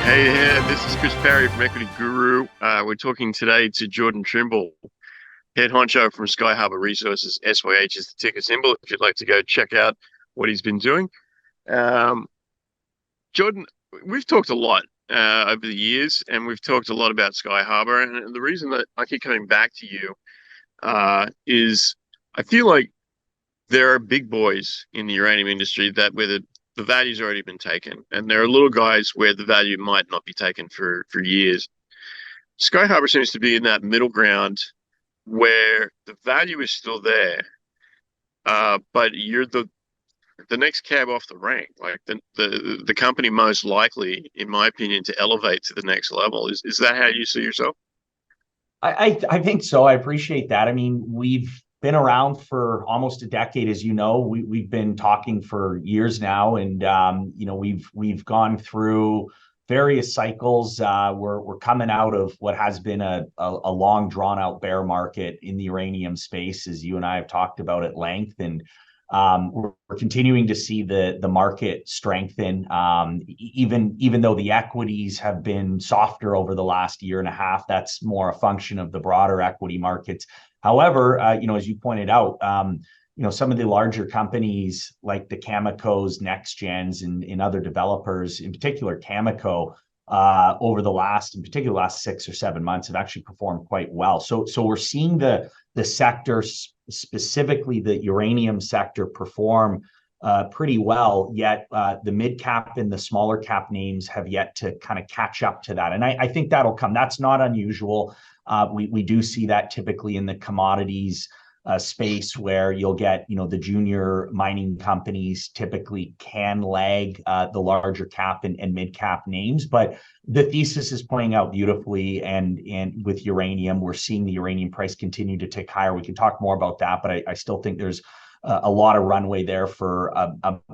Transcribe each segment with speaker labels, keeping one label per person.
Speaker 1: Hey there, this is Chris Parry from EQUITY.GURU. We're talking today to Jordan Trimble, head honcho from Skyharbour Resources. SYH is the ticker symbol if you'd like to go check out what he's been doing. Um, Jordan, we've talked a lot over the years, and we've talked a lot about Skyharbour. And the reason that I keep coming back to you is I feel like there are big boys in the uranium industry that where the value's already been taken, and there are little guys where the value might not be taken for years. Skyharbour seems to be in that middle ground where the value is still there, but you're the next cab off the rank, like the company most likely, in my opinion, to elevate to the next level. Is that how you see yourself?
Speaker 2: I think so. I appreciate that. I mean, we've been around for almost a decade, as you know. We've been talking for years now, and we've gone through various cycles. We're coming out of what has been a long drawn out bear market in the uranium space, as you and I have talked about at length, and we're continuing to see the market strengthen, even though the equities have been softer over the last year and a half. That's more a function of the broader equity markets. However, as you pointed out, some of the larger companies like the Camecos, NextGens, and other developers, in particular Cameco, over in particular, the last 6 or 7 months have actually performed quite well. So we're seeing the sector, specifically the uranium sector, perform pretty well. Yet the mid cap and the smaller cap names have yet to kind of catch up to that, and I think that'll come. That's not unusual. We do see that typically in the commodities space, where you'll get, the junior mining companies typically can lag the larger cap and mid cap names. But the thesis is playing out beautifully, and with uranium, we're seeing the uranium price continue to tick higher. We can talk more about that, but I still think there's a lot of runway there for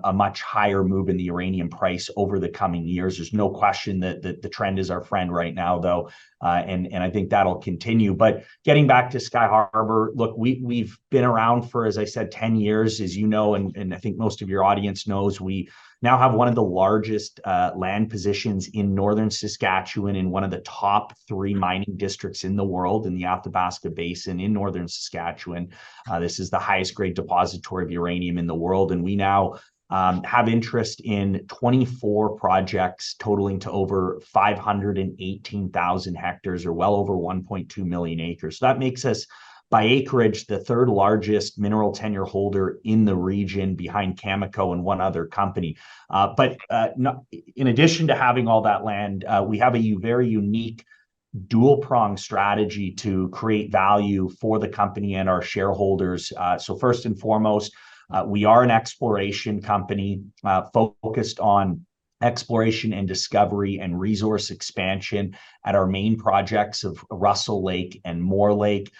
Speaker 2: a much higher move in the uranium price over the coming years. There's no question that the trend is our friend right now, though, and I think that'll continue. But getting back to Skyharbour, look, we've been around for, as I said, 10 years, as you know, and I think most of your audience knows. We now have one of the largest land positions in northern Saskatchewan, in one of the top 3 mining districts in the world, in the Athabasca Basin in northern Saskatchewan. This is the highest grade depository of uranium in the world, and we now have interest in 24 projects totaling to over 518,000 hectares, or well over 1.2 million acres. So that makes us, by acreage, the 3rd largest mineral tenure holder in the region, behind Cameco and one other company. But in addition to having all that land, we have a very unique dual-pronged strategy to create value for the company and our shareholders. So first and foremost, we are an exploration company focused on exploration and discovery and resource expansion at our main projects of Russell Lake and Moore Lake.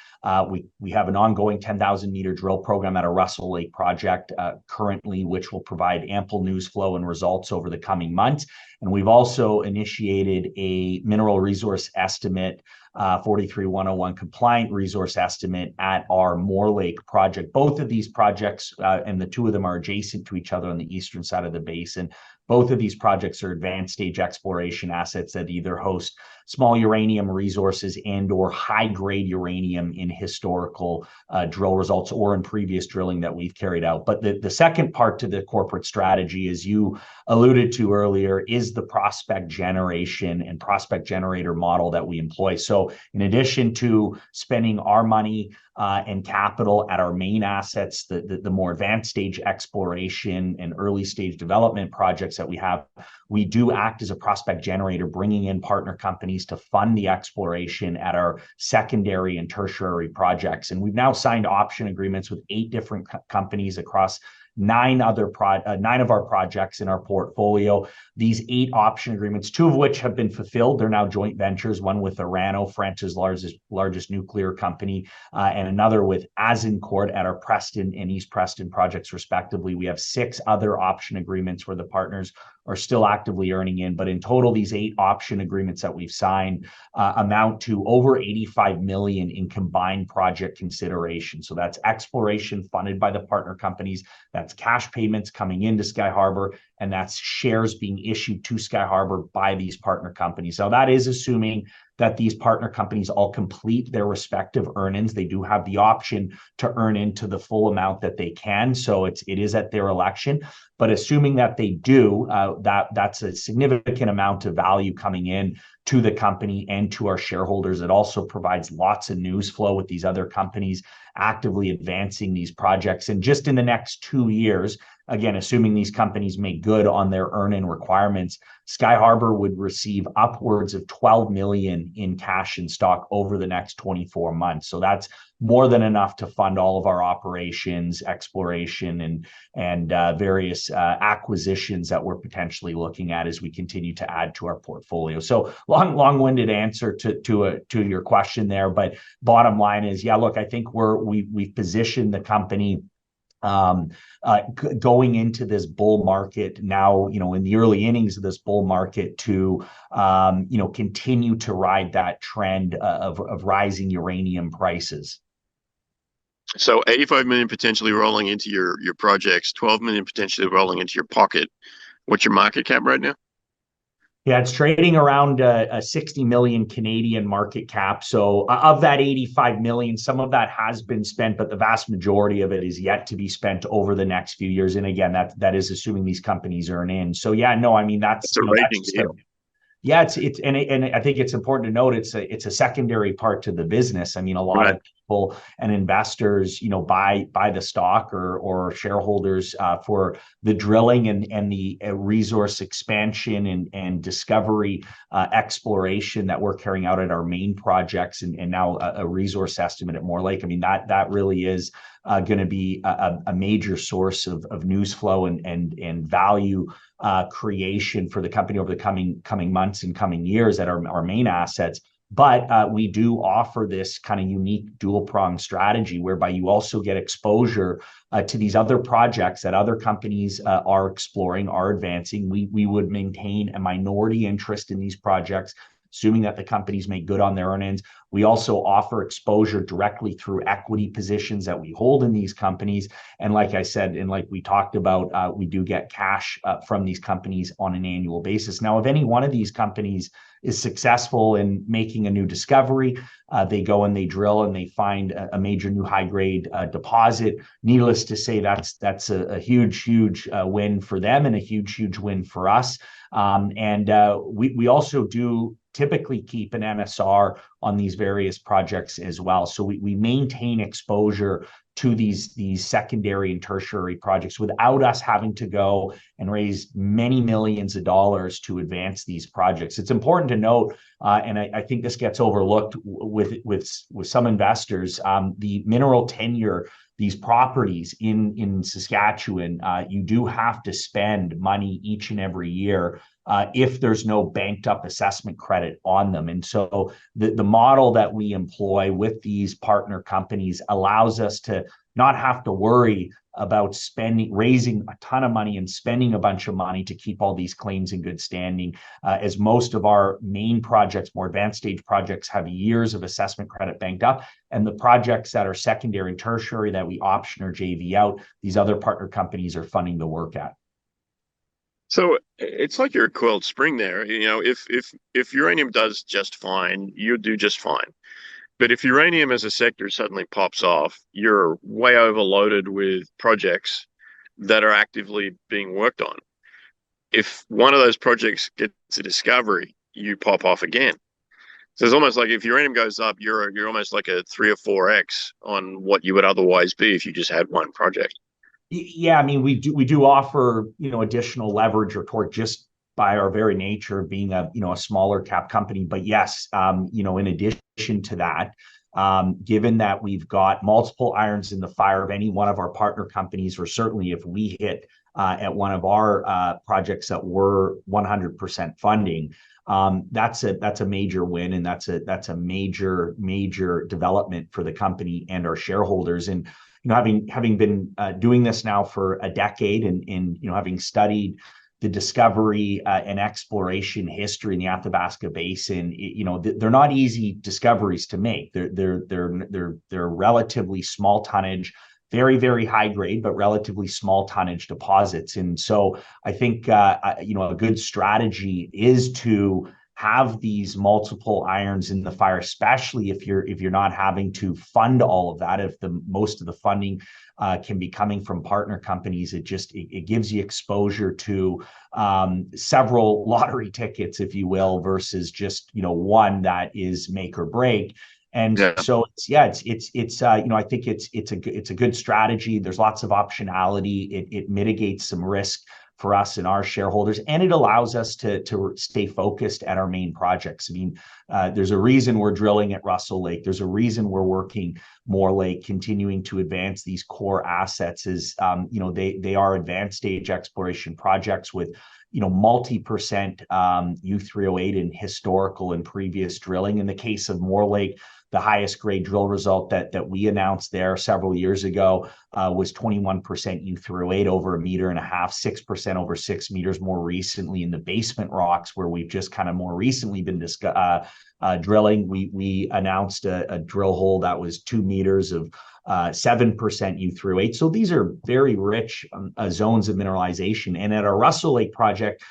Speaker 2: We have an ongoing 10,000-meter drill program at our Russell Lake project currently, which will provide ample news flow and results over the coming months. And we've also initiated a mineral resource estimate, 43101 compliant resource estimate, at our Moore Lake project. Both of these projects, and the 2 of them are adjacent to each other on the eastern side of the basin. Both of these projects are advanced stage exploration assets that either host small uranium resources and or high grade uranium in historical drill results or in previous drilling that we've carried out. But the second part to the corporate strategy, as you alluded to earlier, is the prospect generation and prospect generator model that we employ. So in addition to spending our money and capital at our main assets, the more advanced stage exploration and early stage development projects that we have, we do act as a prospect generator, bringing in partner companies to fund the exploration at our secondary and tertiary projects. And we've now signed option agreements with 8 different companies across 9 of our projects in our portfolio. These 8 option agreements, 2 of which have been fulfilled. They're now joint ventures, one with Orano, France's largest nuclear company, and another with Azincourt at our Preston and East Preston projects, respectively. We have 6 other option agreements where the partners are still actively earning in. But in total, these 8 option agreements that we've signed amount to over 85 million in combined project consideration. So that's exploration funded by the partner companies, that's cash payments coming into Skyharbour, and that's shares being issued to Skyharbour by these partner companies. So that is assuming that these partner companies all complete their respective earn-ins. They do have the option to earn into the full amount that they can. So it is at their election. But assuming that they do, that's a significant amount of value coming in to the company and to our shareholders. It also provides lots of news flow with these other companies actively advancing these projects. And just in the next 2 years, again, assuming these companies make good on their earn-in requirements, Skyharbour would receive upwards of 12 million in cash and stock over the next 24 months. So that's more than enough to fund all of our operations, exploration, and various acquisitions that we're potentially looking at as we continue to add to our portfolio. So long-winded answer to your question there, but bottom line is, yeah, look, I think we've positioned the company going into this bull market now, in the early innings of this bull market to, continue to ride that trend of rising uranium prices.
Speaker 1: So 85 million potentially rolling into your projects, 12 million potentially rolling into your pocket. What's your market cap right now?
Speaker 2: Yeah, it's trading around a 60 million Canadian market cap. So of that 85 million, some of that has been spent, but the vast majority of it is yet to be spent over the next few years. And again, that is assuming these companies earn in. So yeah, no, I mean, that's
Speaker 1: a raging deal.
Speaker 2: Yeah, and I think it's important to note it's a secondary part to the business. I mean, a lot of people and investors, buy the stock or shareholders for the drilling and the resource expansion and discovery exploration that we're carrying out at our main projects and now a resource estimate at Moore Lake. I mean, that really is going to be a major source of news flow and value creation for the company over the coming months and coming years at our main assets. But we do offer this kind of unique dual-pronged strategy whereby you also get exposure to these other projects that other companies are exploring, are advancing. We would maintain a minority interest in these projects, assuming that the companies make good on their earnings. We also offer exposure directly through equity positions that we hold in these companies. And like I said, and like we talked about, we do get cash from these companies on an annual basis. Now, if any one of these companies is successful in making a new discovery, they go and they drill and they find a major new high-grade deposit. Needless to say, that's a huge win for them and a huge win for us. We also do typically keep an NSR on these various projects as well. So we maintain exposure to these secondary and tertiary projects without us having to go and raise many millions of dollars to advance these projects. It's important to note, and I think this gets overlooked with some investors, the mineral tenure, these properties in Saskatchewan, you do have to spend money each and every year if there's no banked up assessment credit on them. And so the model that we employ with these partner companies allows us to not have to worry about raising a ton of money and spending a bunch of money to keep all these claims in good standing, as most of our main projects, more advanced stage projects, have years of assessment credit banked up. And the projects that are secondary and tertiary that we option or JV out, these other partner companies are funding the work at.
Speaker 1: So it's like you're a coiled spring there. If uranium does just fine, you do just fine. But if uranium as a sector suddenly pops off, you're way overloaded with projects that are actively being worked on. If one of those projects gets a discovery, you pop off again. So it's almost like if uranium goes up, you're almost like a 3 or 4x on what you would otherwise be if you just had one project.
Speaker 2: Yeah, I mean, we do offer, additional leverage or torque just by our very nature of being a smaller cap company. But yes, in addition to that, given that we've got multiple irons in the fire of any one of our partner companies, or certainly if we hit at one of our projects that we're 100% funding, that's a major win, and that's a major development for the company and our shareholders. And having been doing this now for a decade and having studied the discovery and exploration history in the Athabasca Basin, they're not easy discoveries to make. They're relatively small tonnage, very, very high grade, but relatively small tonnage deposits. And so I think, a good strategy is to have these multiple irons in the fire, especially if you're not having to fund all of that. If most of the funding can be coming from partner companies, it gives you exposure to several lottery tickets, if you will, versus just one that is make or break. And so I think it's a good strategy. There's lots of optionality. It mitigates some risk for us and our shareholders, and it allows us to stay focused at our main projects. I mean, there's a reason we're drilling at Russell Lake. There's a reason we're working Moore Lake, continuing to advance these core assets. They are advanced stage exploration projects with multi-percent U3O8 in historical and previous drilling. In the case of Moore Lake, the highest grade drill result that we announced there several years ago was 21% U3O8 over 1.5 meters, 6% over 6 meters. More recently in the basement rocks, where we've just kind of more recently been drilling, we announced a drill hole that was 2 meters of 7% U3O8. So these are very rich zones of mineralization. And at our Russell Lake project,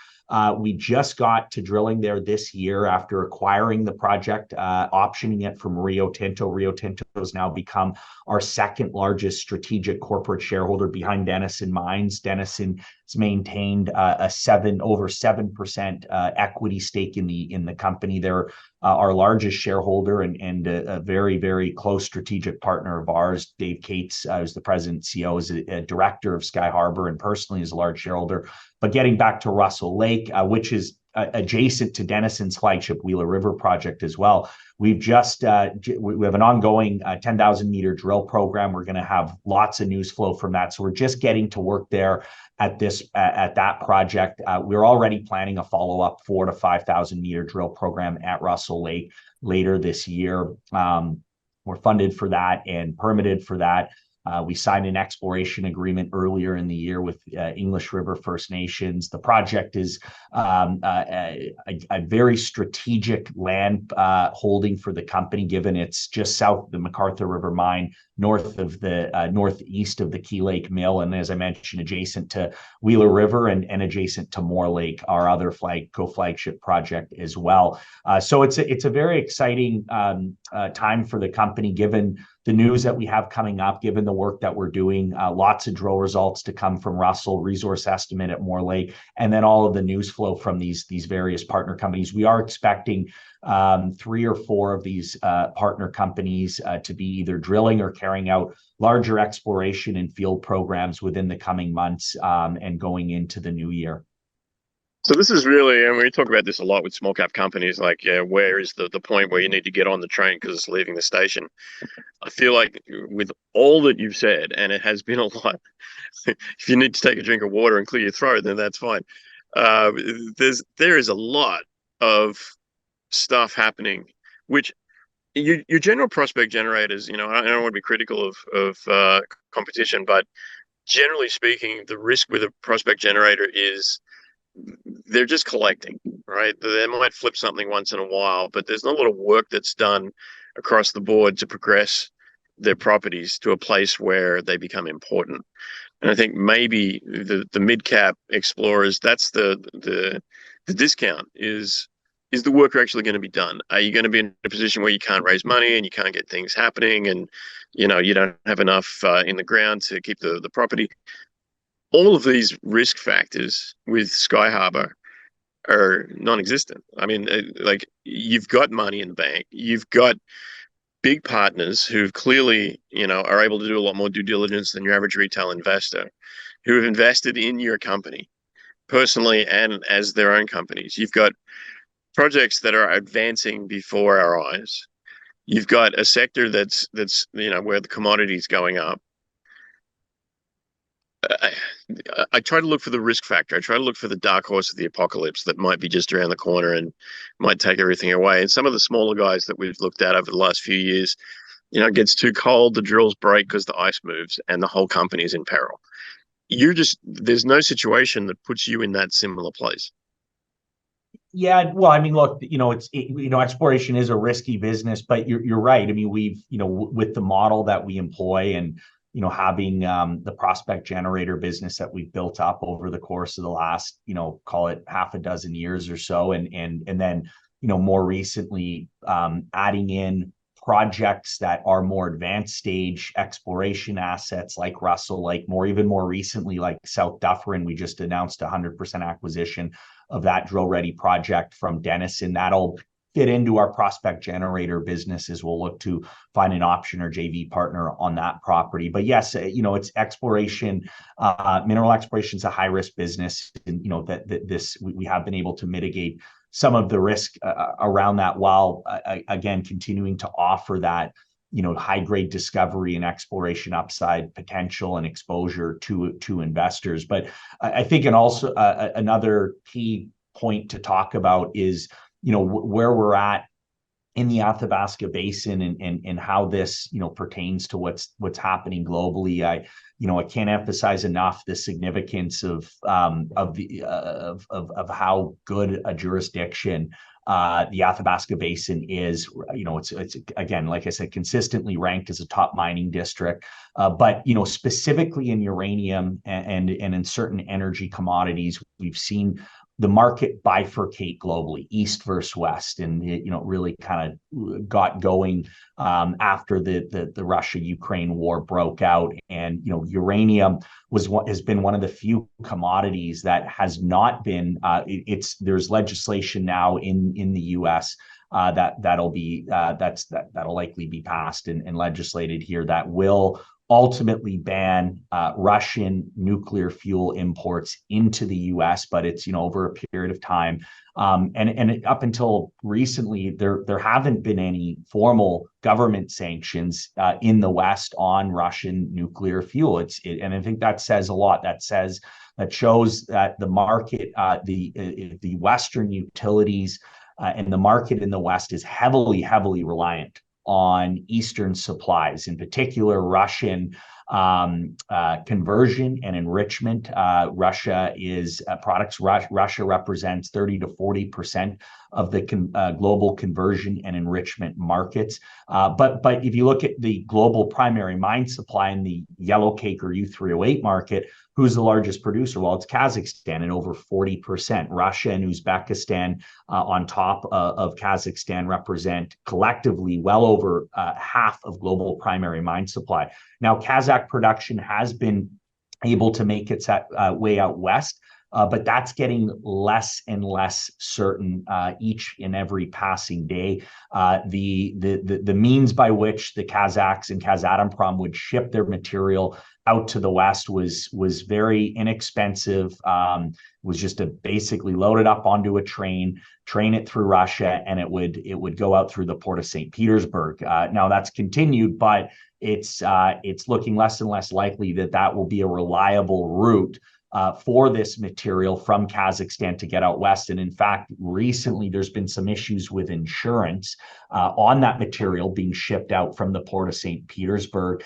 Speaker 2: we just got to drilling there this year after acquiring the project, optioning it from Rio Tinto. Rio Tinto has now become our second largest strategic corporate shareholder behind Denison Mines. Denison has maintained over 7% equity stake in the company. They're our largest shareholder and a very, very close strategic partner of ours. Dave Cates, who's the president and CEO, is a director of Skyharbour and personally is a large shareholder. But getting back to Russell Lake, which is adjacent to Denison's flagship Wheeler River project as well, we have an ongoing 10,000 meter drill program. We're going to have lots of news flow from that. So we're just getting to work there at that project. We're already planning a follow-up 4,000 to 5,000 meter drill program at Russell Lake later this year. We're funded for that and permitted for that. We signed an exploration agreement earlier in the year with English River First Nations. The project is a very strategic land holding for the company, given it's just south of the McArthur River mine, northeast of the Key Lake Mill, and as I mentioned, adjacent to Wheeler River and adjacent to Moore Lake, our other flagship project as well. So it's a very exciting time for the company, given the news that we have coming up, given the work that we're doing, lots of drill results to come from Russell, resource estimate at Moore Lake, and then all of the news flow from these various partner companies. We are expecting 3 or 4 of these partner companies to be either drilling or carrying out larger exploration and field programs within the coming months and going into the new year.
Speaker 1: So this is really, and we talk about this a lot with small cap companies, like, where is the point where you need to get on the train because it's leaving the station? I feel like with all that you've said, and it has been a lot, if you need to take a drink of water and clear your throat, then that's fine. There is a lot of stuff happening, which your general prospect generators, I don't want to be critical of competition, but generally speaking, the risk with a prospect generator is they're just collecting, right? They might flip something once in a while, but there's not a lot of work that's done across the board to progress their properties to a place where they become important. And I think maybe the mid-cap explorers, that's the discount is the work actually going to be done? Are you going to be in a position where you can't raise money and you can't get things happening and you don't have enough in the ground to keep the property? All of these risk factors with Skyharbour are non-existent. I mean, like, you've got money in the bank. You've got big partners who clearly, are able to do a lot more due diligence than your average retail investor, who have invested in your company personally and as their own companies. You've got projects that are advancing before our eyes. You've got a sector that's where the commodity is going up. I try to look for the risk factor. I try to look for the dark horse of the apocalypse that might be just around the corner and might take everything away. And some of the smaller guys that we've looked at over the last few years, it gets too cold, the drills break because the ice moves and the whole company is in peril. there's no situation that puts you in that similar place.
Speaker 2: Yeah, well, I mean, look, exploration is a risky business, but you're right. I mean, we've, with the model that we employ and, having the prospect generator business that we've built up over the course of the last, call it half a dozen years or so, and then, more recently, adding in projects that are more advanced stage exploration assets like Russell, even more recently, like South Dufferin. We just announced 100% acquisition of that drill ready project from Denison. That'll fit into our prospect generator business as we'll look to find an option or JV partner on that property. But yes, it's exploration. Mineral exploration is a high risk business, and we have been able to mitigate some of the risk around that, while again continuing to offer that high grade discovery and exploration upside potential and exposure to investors. But I think, and also another key point to talk about is where we're at in the Athabasca Basin, and how this pertains to what's happening globally. I can't emphasize enough the significance of how good a jurisdiction the Athabasca Basin is. It's again, like I said, consistently ranked as a top mining district, but specifically in uranium and in certain energy commodities, we've seen the market bifurcate globally, east versus west, and it really kind of got going after the Russia-Ukraine war broke out. And uranium has been one of the few commodities that has not been. There's legislation now in the U.S. that'll likely be passed and legislated here that will ultimately ban Russian nuclear fuel imports into the U.S., but it's over a period of time. And up until recently, there haven't been any formal government sanctions in the West on Russian nuclear fuel. And I think that says a lot. That shows that the market, the Western utilities, and the market in the West is heavily reliant on Eastern supplies, in particular Russian conversion and enrichment. Russia represents 30 to 40% of the global conversion and enrichment markets. But if you look at the global primary mine supply in the yellowcake or U3O8 market, who's the largest producer? Well, it's Kazakhstan at over 40%. Russia and Uzbekistan on top of Kazakhstan represent collectively well over half of global primary mine supply. Now, Kazakh production has been able to make its way out west, but that's getting less and less certain each and every passing day. The means by which the Kazakhs and Kazatomprom would ship their material out to the west was very inexpensive. Was just basically load it up onto a train it through Russia, and it would go out through the port of St. Petersburg. Now that's continued, but it's looking less and less likely that will be a reliable route for this material from Kazakhstan to get out west. And in fact, recently there's been some issues with insurance on that material being shipped out from the port of St. Petersburg.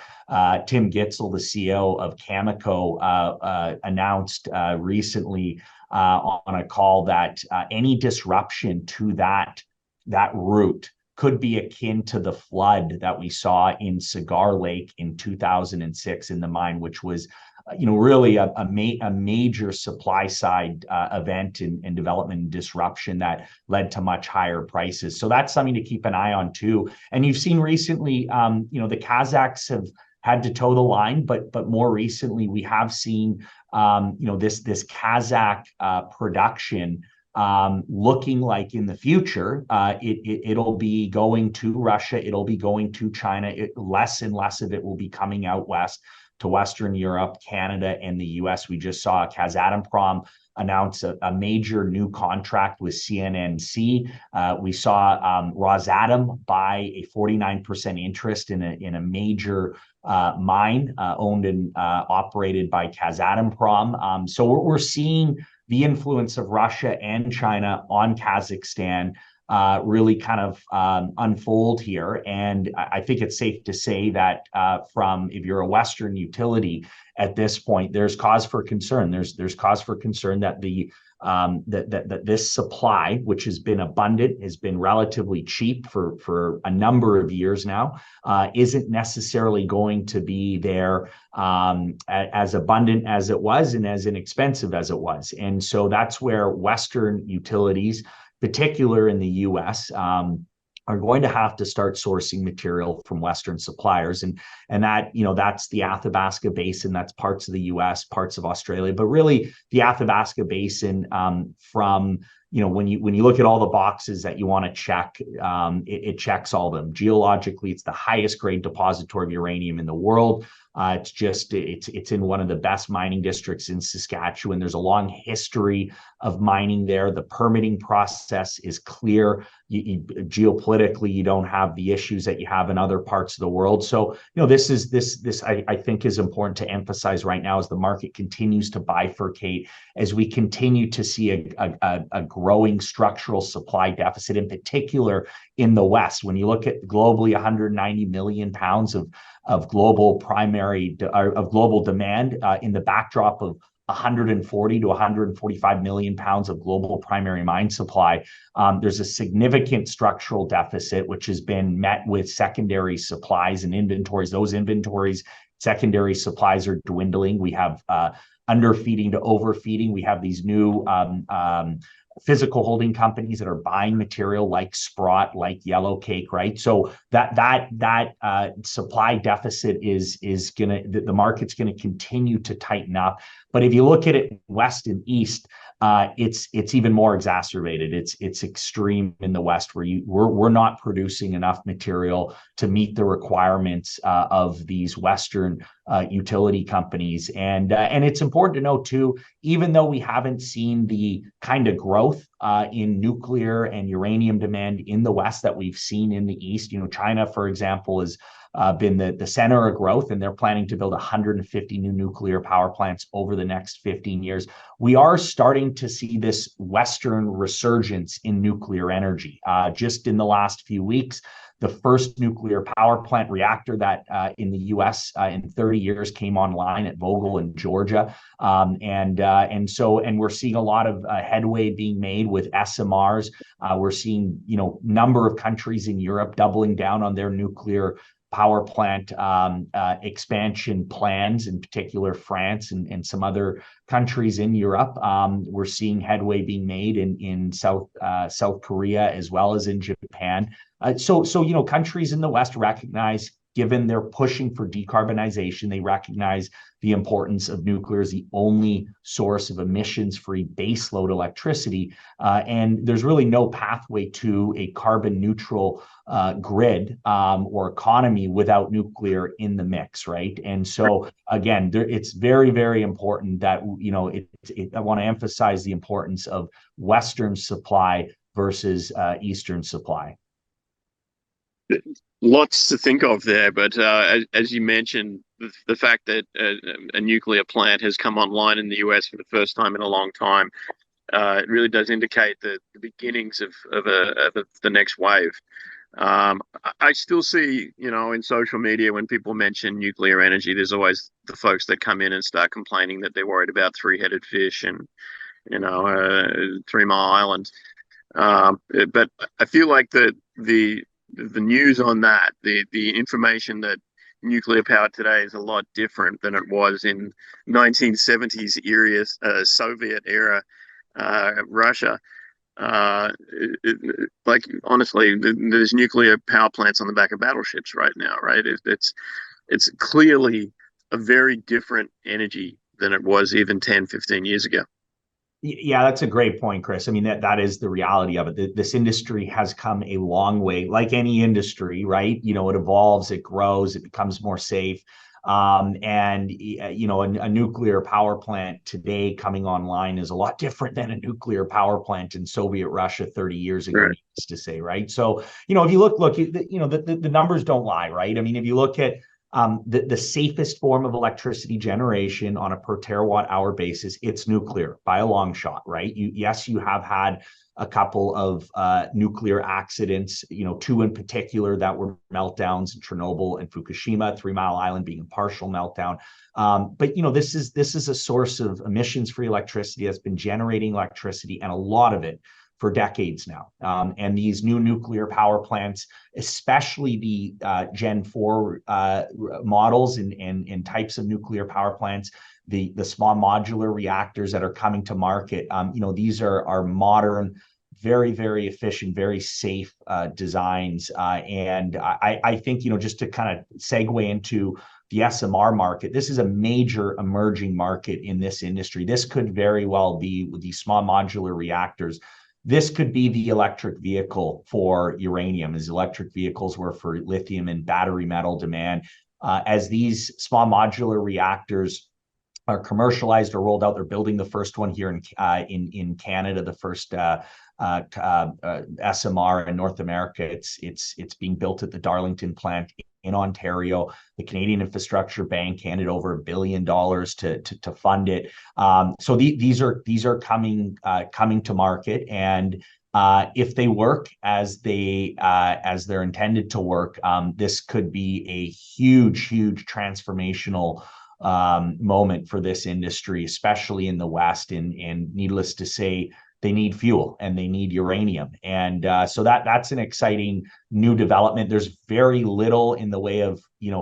Speaker 2: Tim Gitzel, the CEO of Cameco, announced recently on a call that any disruption to that route could be akin to the flood that we saw in Cigar Lake in 2006 in the mine, which was really a major supply side event and development disruption that led to much higher prices. So that's something to keep an eye on too. And you've seen recently, the Kazakhs have had to toe the line, but more recently we have seen, this Kazakh production looking like in the future, it'll be going to Russia, it'll be going to China. Less and less of it will be coming out west to Western Europe, Canada, and the US. We just saw Kazatomprom announce a major new contract with CNNC. We saw Rosatom buy a 49% interest in a major mine owned and operated by Kazatomprom. So we're seeing the influence of Russia and China on Kazakhstan really kind of unfold here. And I think it's safe to say that if you're a Western utility at this point, there's cause for concern. There's cause for concern that that this supply, which has been abundant, has been relatively cheap for a number of years now, isn't necessarily going to be there as abundant as it was and as inexpensive as it was. And so that's where Western utilities, particular in the US, are going to have to start sourcing material from Western suppliers. And that, that's the Athabasca Basin, that's parts of the US, parts of Australia, but really the Athabasca Basin, from, when you look at all the boxes that you want to check, it checks all of them. Geologically, it's the highest grade depository of uranium in the world. It's in one of the best mining districts in Saskatchewan. There's a long history of mining there. The permitting process is clear. Geopolitically, you don't have the issues that you have in other parts of the world. So, this I think is important to emphasize right now as the market continues to bifurcate, as we continue to see a growing structural supply deficit, in particular in the West. When you look at globally, 190 million pounds of global global demand in the backdrop of 140 to 145 million pounds of global primary mine supply, there's a significant structural deficit, which has been met with secondary supplies and inventories. Those inventories, secondary supplies are dwindling. We have underfeeding to overfeeding. We have these new physical holding companies that are buying material like Sprott, like Yellowcake, right? So that supply deficit is the market's gonna continue to tighten up. But if you look at it west and east, it's even more exacerbated. It's extreme in the West, where we're not producing enough material to meet the requirements of these Western utility companies. And it's important to note too, even though we haven't seen the kind of growth in nuclear and uranium demand in the West that we've seen in the East, China, for example, has been the center of growth, and they're planning to build 150 new nuclear power plants over the next 15 years. We are starting to see this Western resurgence in nuclear energy. Just in the last few weeks, the first nuclear power plant reactor that in the U.S. In 30 years came online at Vogtle in Georgia, and we're seeing a lot of headway being made with SMRs. We're seeing number of countries in Europe doubling down on their nuclear power plant expansion plans, in particular France and some other countries in Europe. We're seeing headway being made in South Korea as well as in Japan. So countries in the West recognize, given they're pushing for decarbonization, they recognize the importance of nuclear as the only source of emissions-free baseload electricity. And there's really no pathway to a carbon neutral grid or economy without nuclear in the mix, right? And so again, it's very, very important that, I want to emphasize the importance of Western supply versus Eastern supply.
Speaker 1: Lots to think of there, but as you mentioned, the fact that a nuclear plant has come online in the US for the first time in a long time, it really does indicate the beginnings of the next wave. I still see, in social media, when people mention nuclear energy, there's always the folks that come in and start complaining that they're worried about three-headed fish and 3 Mile Island. But I feel like the news on that, the information that nuclear power today is a lot different than it was in 1970s era, Soviet era Russia. Like, honestly, there's nuclear power plants on the back of battleships right now, right? It's clearly a very different energy than it was even 10, 15 years ago.
Speaker 2: Yeah, that's a great point, Chris. I mean, that is the reality of it. This industry has come a long way, like any industry, right? It evolves, it grows, it becomes more safe. A nuclear power plant today coming online is a lot different than a nuclear power plant in Soviet Russia 30 years ago, needs to say, right? So, if you look, the numbers don't lie, right? I mean, if you look at The safest form of electricity generation on a per terawatt hour basis, it's nuclear by a long shot, right? Yes, you have had a couple of nuclear accidents, two in particular that were meltdowns in Chernobyl and Fukushima, 3 Mile Island being a partial meltdown. But this is a source of emissions-free electricity that's been generating electricity, and a lot of it for decades now. And these new nuclear power plants, especially the Gen 4 models and types of nuclear power plants, the small modular reactors that are coming to market, these are modern, very, very efficient, very safe designs. And I think, just to kind of segue into the SMR market, this is a major emerging market in this industry. This could very well be, with these small modular reactors, this could be the electric vehicle for uranium, as electric vehicles were for lithium and battery metal demand. As these small modular reactors are commercialized or rolled out, they're building the first one here in Canada, the first SMR in North America. It's being built at the Darlington plant in Ontario. The Canadian Infrastructure Bank handed over $1 billion to fund it. So these are coming to market, and if they work as they're intended to work, this could be a huge transformational moment for this industry, especially in the West. And needless to say, they need fuel and they need uranium. And so that's an exciting new development. There's very little in the way of,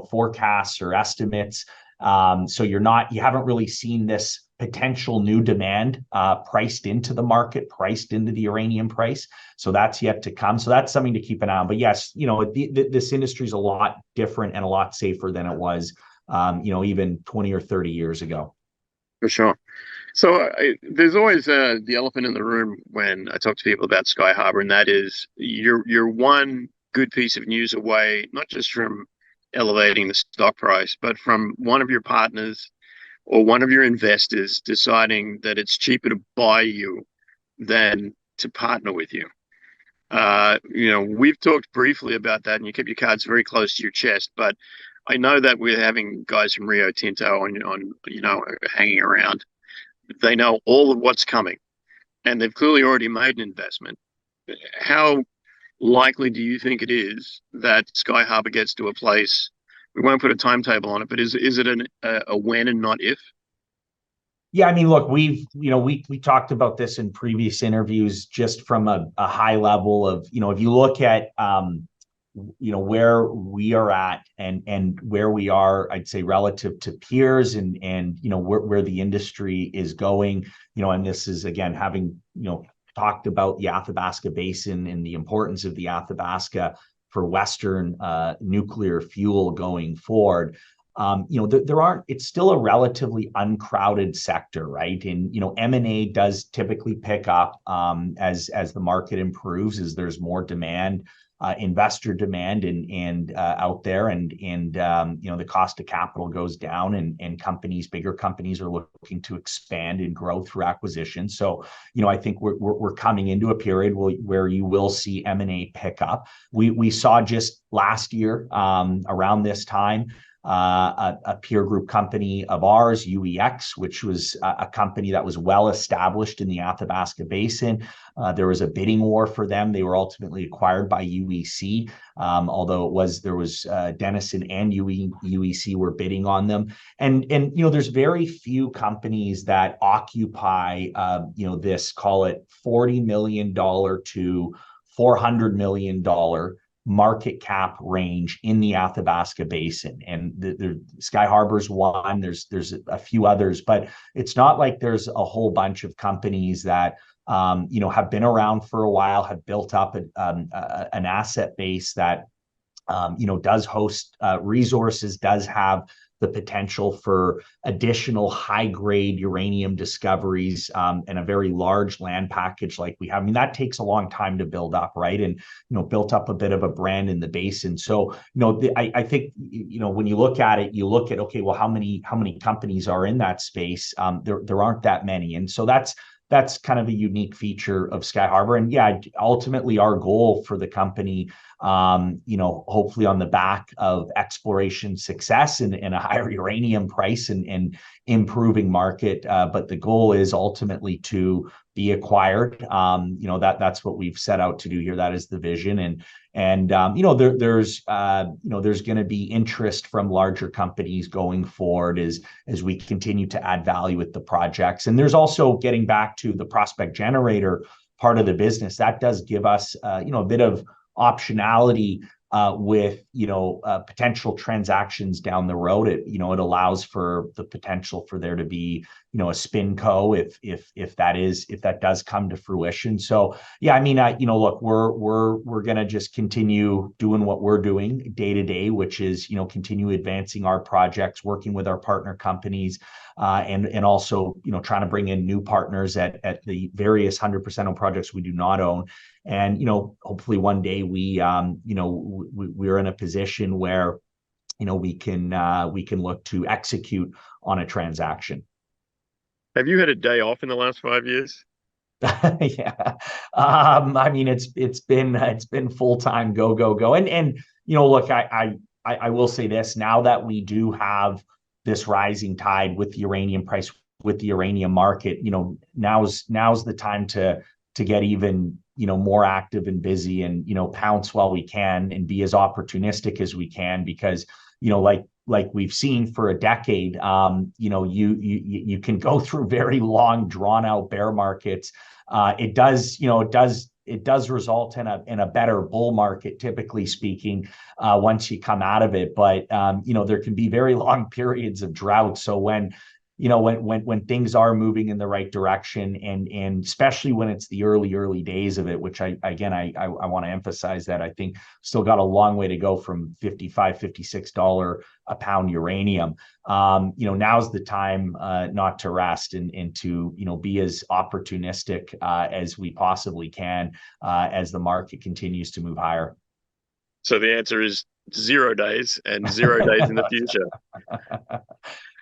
Speaker 2: forecasts or estimates. So you haven't really seen this potential new demand priced into the market, priced into the uranium price. So that's yet to come. So that's something to keep an eye on. But yes, this industry is a lot different and a lot safer than it was, even 20 or 30 years ago.
Speaker 1: For sure. So there's always the elephant in the room when I talk to people about Skyharbour, and that is you're one good piece of news away, not just from elevating the stock price, but from one of your partners or one of your investors deciding that it's cheaper to buy you than to partner with you. We've talked briefly about that, and you keep your cards very close to your chest, but I know that we're having guys from Rio Tinto on hanging around. They know all of what's coming, and they've clearly already made an investment. How likely do you think it is that Skyharbour gets to a place? We won't put a timetable on it, but is it a when and not if?
Speaker 2: Yeah, I mean, look, we talked about this in previous interviews, just from a high level of, if you look at where we are at and where we are, I'd say, relative to peers, and where the industry is going, and this is, again, having talked about the Athabasca Basin and the importance of the Athabasca for Western nuclear fuel going forward. It's still a relatively uncrowded sector, right? And M&A does typically pick up as the market improves, as there's more demand, investor demand and out there, and the cost of capital goes down, and bigger companies are looking to expand and grow through acquisition. So I think we're coming into a period where you will see M&A pick up. We saw just last year around this time a peer group company of ours, UEX, which was a company that was well established in the Athabasca Basin. There was a bidding war for them. They were ultimately acquired by UEC, although there was Denison and UEC were bidding on them. And there's very few companies that occupy this, call it $40 million to $400 million market cap range in the Athabasca Basin. And the Skyharbour's one, there's a few others, but it's not like there's a whole bunch of companies that have been around for a while, have built up an asset base that does host resources, does have the potential for additional high-grade uranium discoveries, and a very large land package like we have. I mean, that takes a long time to build up, right? And built up a bit of a brand in the basin. So I think when you look at it, you look at, okay, well, how many companies are in that space? There aren't that many, and so that's kind of a unique feature of Skyharbour. And yeah, ultimately our goal for the company hopefully on the back of exploration success and a higher uranium price and improving market. But the goal is ultimately to be acquired. That's what we've set out to do here. That is the vision. And there's going to be interest from larger companies going forward as we continue to add value with the projects. And there's also, getting back to the prospect generator part of the business, that does give us a bit of optionality with potential transactions down the road. It allows for the potential for there to be a spin co if that does come to fruition. So yeah, I mean, look, we're gonna just continue doing what we're doing day to day, which is continue advancing our projects, working with our partner companies, and also trying to bring in new partners at the various 100% of projects we do not own. And hopefully one day we're in a position where we can look to execute on a transaction.
Speaker 1: Have you had a day off in the last 5 years?
Speaker 2: Yeah. I mean, it's been full-time go. And look, I will say this, now that we do have this rising tide with the uranium price, with the uranium market, now's the time to get even more active and busy and pounce while we can and be as opportunistic as we can, because like we've seen for a decade, you can go through very long, drawn out bear markets. It does result in a better bull market, typically speaking, once you come out of it. But there can be very long periods of drought. So when things are moving in the right direction, and especially when it's the early days of it, which I want to emphasize that I think still got a long way to go from $55-56 a pound uranium. Now's the time not to rest and to be as opportunistic as we possibly can as the market continues to move higher.
Speaker 1: So the answer is 0 days and 0 days in the future.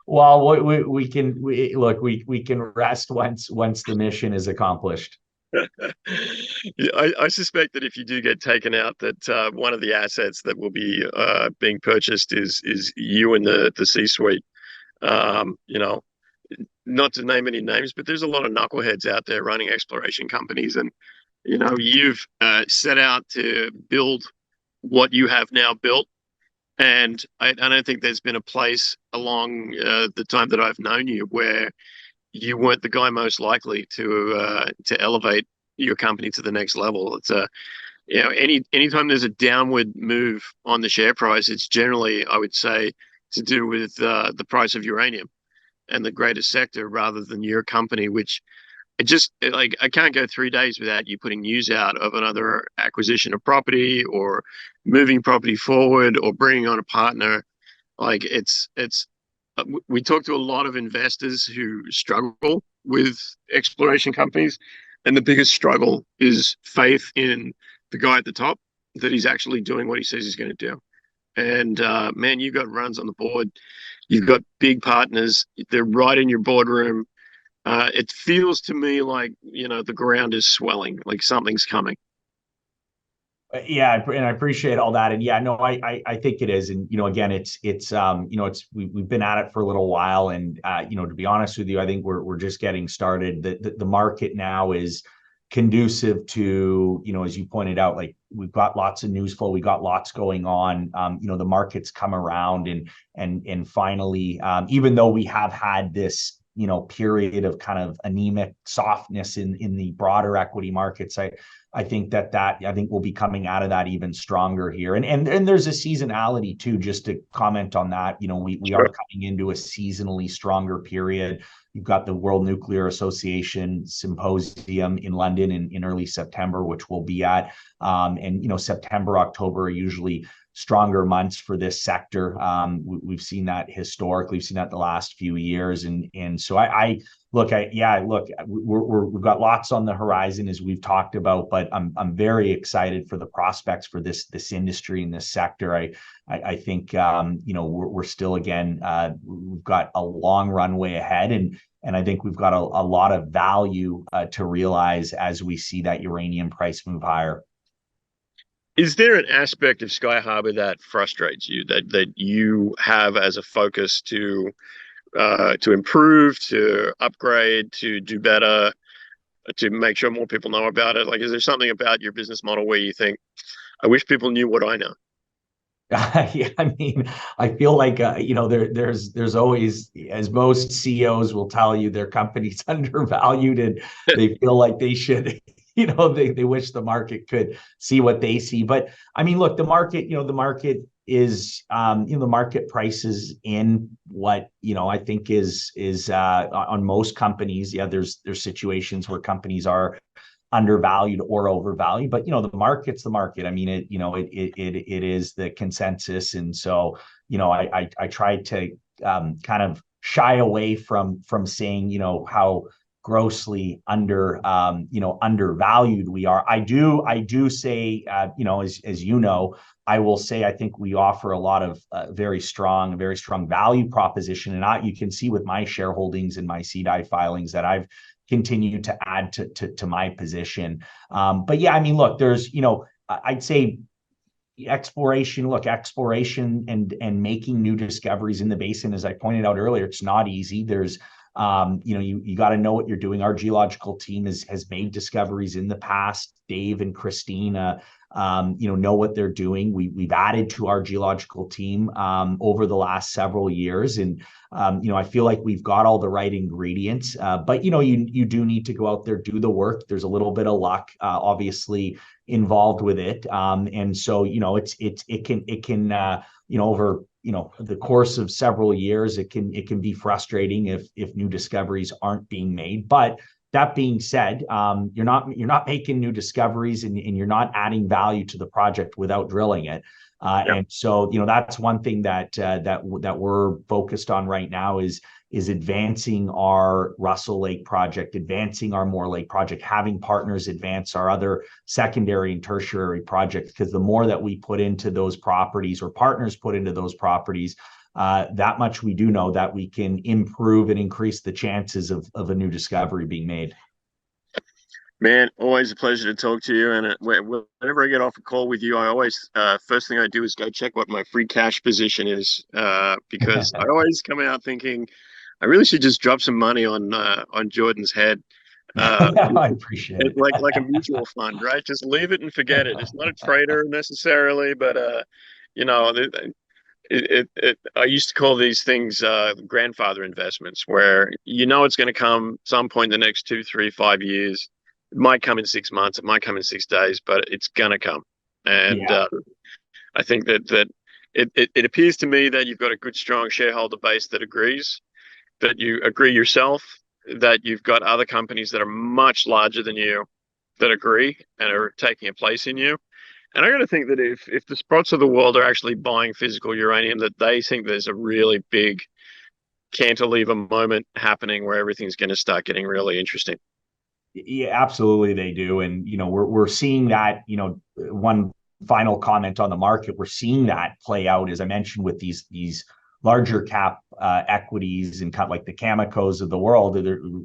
Speaker 2: Well, we can rest once the mission is accomplished.
Speaker 1: I suspect that if you do get taken out, that one of the assets that will be being purchased is you and the C-suite. Not to name any names, but there's a lot of knuckleheads out there running exploration companies, and you've set out to build what you have now built. And I don't think there's been a place along the time that I've known you where you weren't the guy most likely to elevate your company to the next level. It's anytime there's a downward move on the share price, it's generally, I would say, to do with the price of uranium and the greater sector rather than your company, which I can't go 3 days without you putting news out of another acquisition of property or moving property forward or bringing on a partner. We talk to a lot of investors who struggle with exploration companies, and the biggest struggle is faith in the guy at the top, that he's actually doing what he says he's going to do. And man, you've got runs on the board. You've got big partners. They're right in your boardroom. It feels to me like, the ground is swelling, like something's coming.
Speaker 2: Yeah, and I appreciate all that. And yeah, no, I think it is. And again, we've been at it for a little while. And to be honest with you, I think we're just getting started. The market now is conducive to, as you pointed out, like we've got lots of news flow, we got lots going on. The market's come around and finally, even though we have had this period of kind of anemic softness in the broader equity markets, I think I think we'll be coming out of that even stronger here. And there's a seasonality too, just to comment on that. We
Speaker 1: Sure.
Speaker 2: are coming into a seasonally stronger period. You've got the World Nuclear Association Symposium in London in early September, which we'll be at. And September, October are usually stronger months for this sector. We've seen that historically. We've seen that the last few years, and so we've got lots on the horizon, as we've talked about. But I'm very excited for the prospects for this industry and this sector. I think we're still, again, we've got a long runway ahead, and I think we've got a lot of value to realize as we see that uranium price move higher.
Speaker 1: Is there an aspect of Skyharbour that frustrates you, that you have as a focus to improve, to upgrade, to do better, to make sure more people know about it? Like, is there something about your business model where you think, I wish people knew what I know?
Speaker 2: Yeah, I mean, I feel like there's always, as most CEOs will tell you, their company's undervalued, and they feel like they should, they wish the market could see what they see. But I mean, look, the market is, the market prices in what I think is on most companies. Yeah, there's situations where companies are undervalued or overvalued, but the market's the market. I mean, it is the consensus. And so I tried to kind of shy away from saying how grossly undervalued we are. I do say, as I will say, I think we offer a lot of very strong value proposition. And you can see with my shareholdings and my CDI filings that I've continue to add to my position. But yeah, I mean, look, there's, I'd say exploration and making new discoveries in the basin, as I pointed out earlier, it's not easy. There's, you got to know what you're doing. Our geological team has made discoveries in the past. Dave and Christine, know what they're doing. We've added to our geological team over the last several years, and I feel like we've got all the right ingredients. But you do need to go out there, do the work. There's a little bit of luck, obviously, involved with it, and so it can over the course of several years, it can be frustrating if new discoveries aren't being made. But that being said, you're not making new discoveries, and you're not adding value to the project without drilling it. And so that's one thing that we're focused on right now is advancing our Russell Lake project, advancing our Moore Lake project, having partners advance our other secondary and tertiary projects. Because the more that we put into those properties, or partners put into those properties, that much we do know that we can improve and increase the chances of a new discovery being made.
Speaker 1: Man, always a pleasure to talk to you. And whenever I get off a call with you, I always first thing I do is go check what my free cash position is, because I always come out thinking I really should just drop some money on Jordan's head.
Speaker 2: I appreciate
Speaker 1: It's
Speaker 2: it.
Speaker 1: like a mutual fund, right? Just leave it and forget it. It's not a trader necessarily, but you know, I used to call these things grandfather investments, where it's going to come some point in the next 2, 3, 5 years. It might come in 6 months, it might come in 6 days, but it's going to come. And
Speaker 2: Yeah.
Speaker 1: I think that it appears to me that you've got a good, strong shareholder base that agrees, that you agree yourself, that you've got other companies that are much larger than you that agree and are taking a place in you. And I got to think that if the Sprots of the world are actually buying physical uranium, that they think there's a really big cantilever moment happening where everything's going to start getting really interesting.
Speaker 2: Yeah, absolutely they do. And we're seeing that, one final comment on the market, we're seeing that play out, as I mentioned, with these larger cap equities and kind of like the Camecos of the world.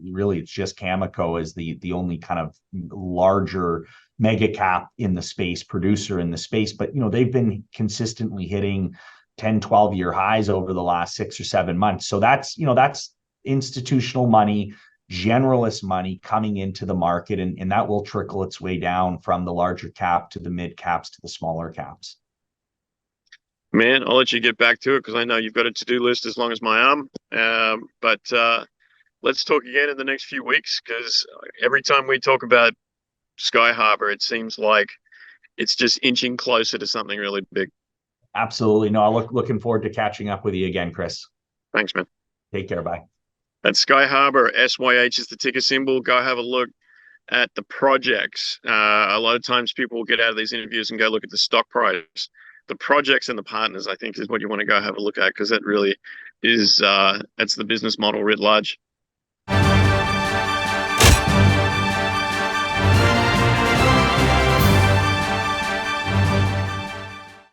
Speaker 2: Really, it's just Cameco is the only kind of larger mega cap in the space, producer in the space. But they've been consistently hitting 10-12 year highs over the last 6 or 7 months. So that's institutional money, generalist money coming into the market, and that will trickle its way down from the larger cap to the mid caps to the smaller caps.
Speaker 1: Man, I'll let you get back to it because I know you've got a to-do list as long as my arm. But let's talk again in the next few weeks, because every time we talk about Skyharbour, it seems like it's just inching closer to something really big.
Speaker 2: Absolutely. No, looking forward to catching up with you again, Chris.
Speaker 1: Thanks, man.
Speaker 2: Take care. Bye.
Speaker 1: That's Skyharbour. SYH is the ticker symbol. Go have a look at the projects. A lot of times people will get out of these interviews and go look at the stock price. The projects and the partners, I think, is what you want to go have a look at, because that really is that's the business model writ large.